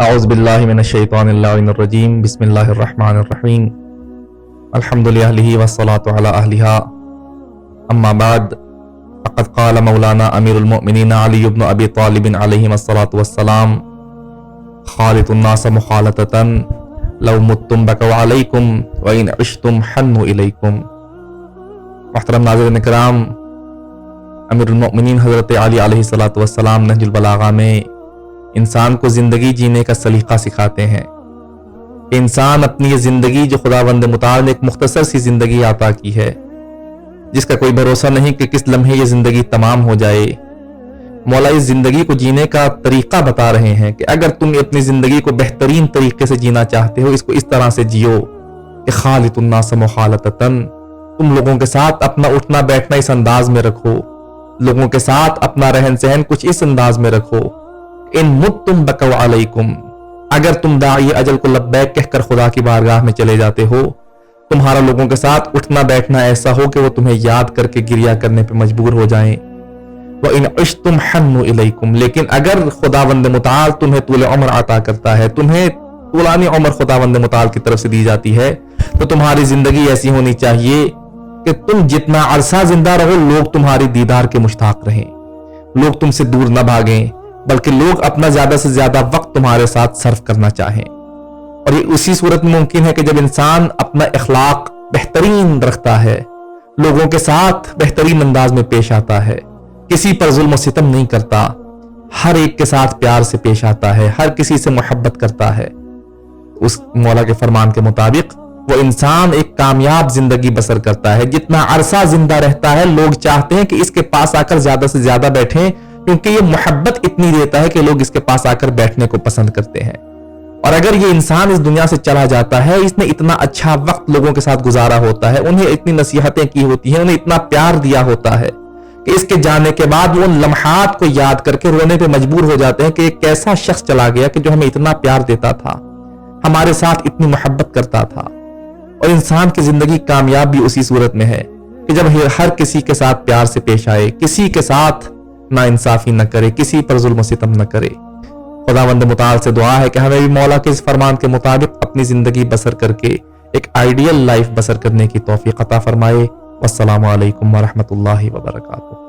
اعوذ باللہ من الشیطان اللعین الرجیم بسم اللہ الرحمن الرحیم الحمد للہ والصلاة علی اہلہا اما بعد فقد قال مولانا امیر المؤمنین علی بن ابی طالب علیہ الصلاة والسلام خالط الناس مخالطتا لو متم بکوا علیکم وان عشتم حنوا الیکم۔ محترم ناظرین اکرام، امیر المؤمنین حضرت علی علیہ الصلاة والسلام نہج البلاغہ میں انسان کو زندگی جینے کا سلیقہ سکھاتے ہیں کہ انسان اپنی یہ زندگی جو خداوند متعال نے ایک مختصر سی زندگی عطا کی ہے، جس کا کوئی بھروسہ نہیں کہ کس لمحے یہ زندگی تمام ہو جائے، مولا اس زندگی کو جینے کا طریقہ بتا رہے ہیں کہ اگر تم اپنی زندگی کو بہترین طریقے سے جینا چاہتے ہو، اس کو اس طرح سے جیو کہ خالط الناس مخالطتاً، تم لوگوں کے ساتھ اپنا اٹھنا بیٹھنا اس انداز میں رکھو، لوگوں کے ساتھ اپنا رہن سہن کچھ اس انداز میں رکھو۔ ان متم بکوا علیکم، اگر تم داعی اجل کو لبیک کہہ کر خدا کی بارگاہ میں چلے جاتے ہو، تمہارا لوگوں کے ساتھ اٹھنا بیٹھنا ایسا ہو کہ وہ تمہیں یاد کر کے گریہ کرنے پہ مجبور ہو جائیں۔ وَإِنْ عِشْتُمْ حَنُّوا إِلَيْكُمْ، لیکن اگر خداوند متعال تمہیں طول عمر عطا کرتا ہے، تمہیں طولانی عمر خداوند متعال کی طرف سے دی جاتی ہے، تو تمہاری زندگی ایسی ہونی چاہیے کہ تم جتنا عرصہ زندہ رہو لوگ تمہاری دیدار کے مشتاق رہیں، لوگ تم سے دور نہ بھاگیں، بلکہ لوگ اپنا زیادہ سے زیادہ وقت تمہارے ساتھ صرف کرنا چاہیں۔ اور یہ اسی صورت میں ممکن ہے کہ جب انسان اپنا اخلاق بہترین رکھتا ہے، لوگوں کے ساتھ بہترین انداز میں پیش آتا ہے، کسی پر ظلم و ستم نہیں کرتا، ہر ایک کے ساتھ پیار سے پیش آتا ہے، ہر کسی سے محبت کرتا ہے، اس مولا کے فرمان کے مطابق وہ انسان ایک کامیاب زندگی بسر کرتا ہے۔ جتنا عرصہ زندہ رہتا ہے لوگ چاہتے ہیں کہ اس کے پاس آ کر زیادہ سے زیادہ بیٹھیں، کیونکہ یہ محبت اتنی دیتا ہے کہ لوگ اس کے پاس آ کر بیٹھنے کو پسند کرتے ہیں۔ اور اگر یہ انسان اس دنیا سے چلا جاتا ہے، اس نے اتنا اچھا وقت لوگوں کے ساتھ گزارا ہوتا ہے، انہیں اتنی نصیحتیں کی ہوتی ہیں، انہیں اتنا پیار دیا ہوتا ہے کہ اس کے جانے کے بعد وہ ان لمحات کو یاد کر کے رونے پہ مجبور ہو جاتے ہیں کہ ایک ایسا شخص چلا گیا کہ جو ہمیں اتنا پیار دیتا تھا، ہمارے ساتھ اتنی محبت کرتا تھا۔ اور انسان کی زندگی کامیاب بھی اسی صورت میں ہے کہ جب ہر کسی کے ساتھ پیار سے پیش آئے، کسی کے ساتھ نا انصافی نہ کرے، کسی پر ظلم و ستم نہ کرے۔ خداوند متعال سے دعا ہے کہ ہمیں بھی مولا کے اس فرمان کے مطابق اپنی زندگی بسر کر کے ایک آئیڈیل لائف بسر کرنے کی توفیق عطا فرمائے۔ والسلام علیکم ورحمۃ اللہ وبرکاتہ۔